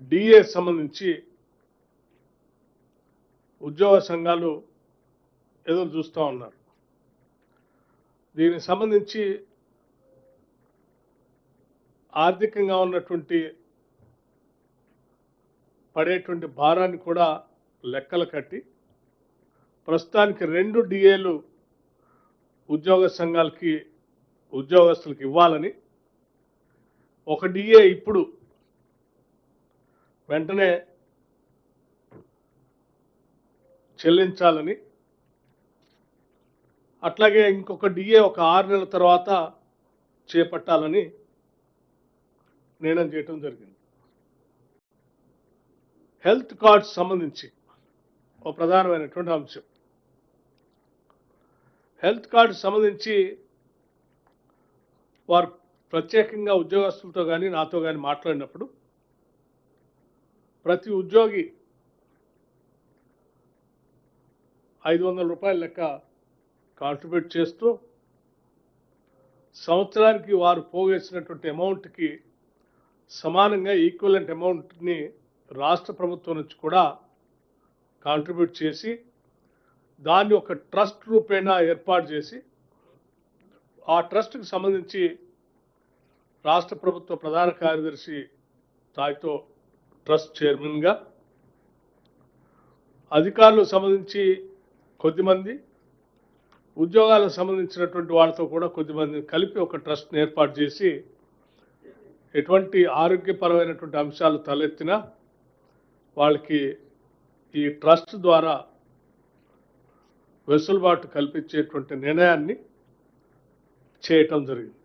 DA సంబంధించి ఉద్యోగ సంఘాలు ఎదురు చూస్తూ ఉన్నారు. దీనికి సంబంధించి ఆర్థికంగా ఉన్నటువంటి పడేటువంటి భారాన్ని కూడా లెక్కలు కట్టి ప్రస్తుతానికి 2 డిఏలు ఉద్యోగ సంఘాలకి ఉద్యోగస్తులకు ఇవ్వాలని, ఒక డిఏ ఇప్పుడు వెంటనే చెల్లించాలని, అట్లాగే ఇంకొక డిఏ ఒక 6 నెలల తర్వాత చేపట్టాలని నిర్ణయం చేయడం జరిగింది. హెల్త్ కార్డ్స్ సంబంధించి ఒక ప్రధానమైనటువంటి అంశం. హెల్త్ కార్డు సంబంధించి వారు ప్రత్యేకంగా ఉద్యోగస్తులతో కానీ నాతో కానీ మాట్లాడినప్పుడు ప్రతి ఉద్యోగి 500 రూపాయల లెక్క కాంట్రిబ్యూట్ చేస్తూ సంవత్సరానికి వారు పోగేసినటువంటి అమౌంట్కి సమానంగా ఈక్వలెంట్ అమౌంట్ని రాష్ట్ర ప్రభుత్వం నుంచి కూడా కాంట్రిబ్యూట్ చేసి దాన్ని ఒక ట్రస్ట్ రూపేణా ఏర్పాటు చేసి ఆ ట్రస్ట్కి సంబంధించి రాష్ట్ర ప్రభుత్వ ప్రధాన కార్యదర్శి స్థాయితో ట్రస్ట్ చైర్మన్గా, అధికారులకు సంబంధించి కొద్దిమంది, ఉద్యోగాలకు సంబంధించినటువంటి వాళ్ళతో కూడా కొద్దిమంది కలిపి ఒక ట్రస్ట్ని ఏర్పాటు చేసి ఎటువంటి ఆరోగ్యపరమైనటువంటి అంశాలు తలెత్తినా వాళ్ళకి ఈ ట్రస్ట్ ద్వారా వెసులుబాటు కల్పించేటువంటి నిర్ణయాన్ని చేయటం జరిగింది.